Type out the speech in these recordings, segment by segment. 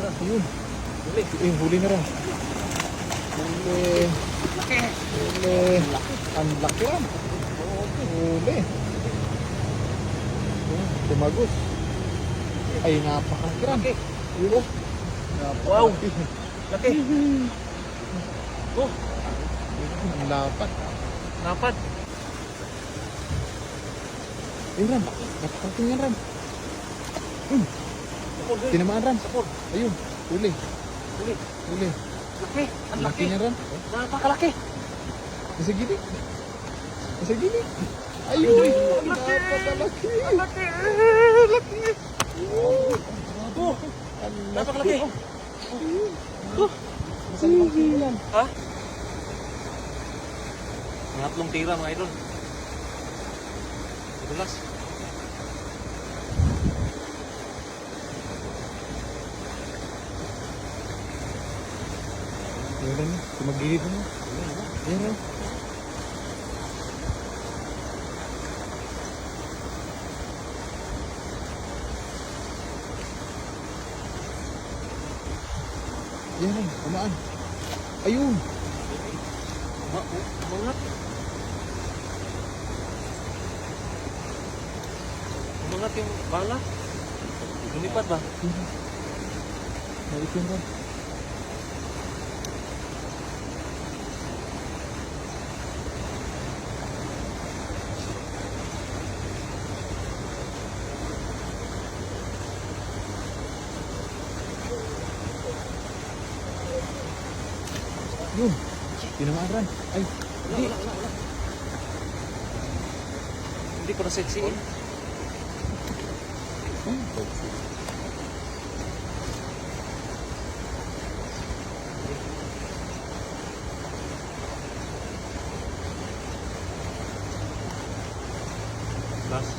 Ayun. Huli. Ayun, huli na rin. Huli. Laki. Huli. Ang laki rin. Huli. Ayun, tumagos. Ay, napakalaki rin. Laki. Ayun, oh. Wow. Napakalaki. Laki. Oh, Ang lapat. dapat. Ayun, Ram. Napakalaki yan, Ram. Sapol, Ray. Tinamaan, Ram. Sapol. Ayun, huli. Huli. Huli. Laki. Ang Laki laki. niya, Ram. Napakalaki. Nasa gilid. Nasa gilid. Ayun. Napakalaki. Ang laki. Laki. Oh. Ang Napakalaki. Oh. Nasa limang kilo yan. Ha? Ngatlong tira mga idol. Dulas. Ayun, Ram. Tumagilid mo. Ayun, Ram. Yan Ram. Umaan. Ayun. Umangat. Umangat yung bala. Lumipat ba? Naikin Ram. Yun. Tinamaan Ram. Ay. Hindi. Hindi ko na sexy eh. Last.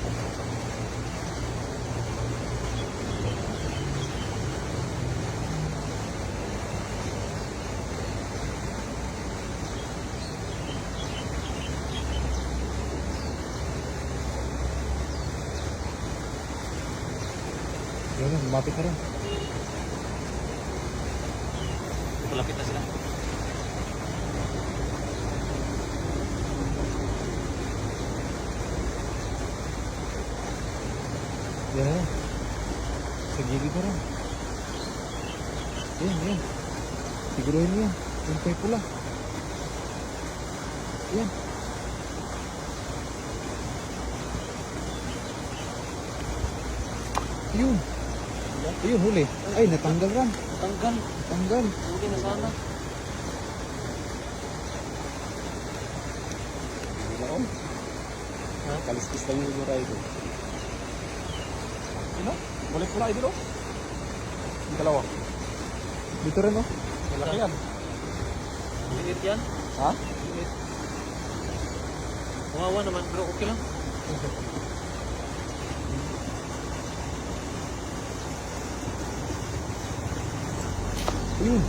Yan Ram. Lumapit na Ram. Malapit na sila. Yan na Ram. Sa gilid na Ram. Yan, yan. Siguruhin mo yan. Yung pay pula. Yan. Ayun. Ayun, huli. Ay, natanggal Ram. Tanggal. Natanggal. Huli na sana. Ha? Kaliskis lang yung rider. Ano? Balik pula idol oh. Yung dalawa. Dito rin oh. Malaki yan. Minit yan. Ha? Minit. Kawawa naman pero okay lang. Ayun.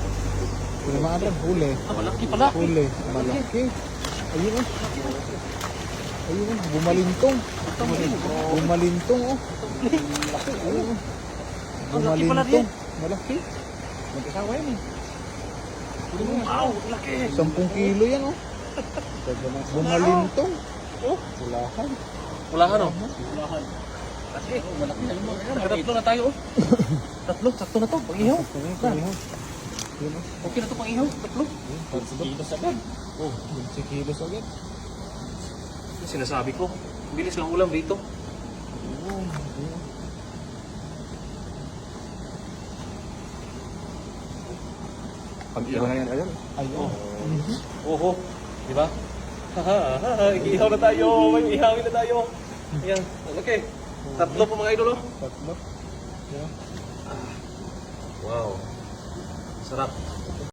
Tinamaan rin. Huli. Ah, malaki pala. Huli. Malaki. Ayun oh. Ayun oh. Bumalintong. Bumalintong oh. Malaki. Ayun oh. Ang laki pala Bumalintong. rin. Malaki. Mag-asawa yan eh. Wow, laki. 10 kilo yan oh. Bumalintong. Oh, Pulahan. walahan oh. Walahan. Laki. Malaki na yung mga. Tatlo na tayo oh. Tatlo, sakto na to. Pag-ihaw. Yun oh. Okay na to pang-ihaw. Tatlo. 11 kilos agad. Oh, 11 kilos agad. Yung sinasabi ko. Bilis ng ulam dito. Oh, ayun. Pag-ihaw na yan. Ayun. Ayun. Oho. Di ba? Ihaw na tayo. May ihawin na tayo. Ayan. Okay. Tatlo po mga idol oh. Tatlo. Yeah. Wow. Sarap.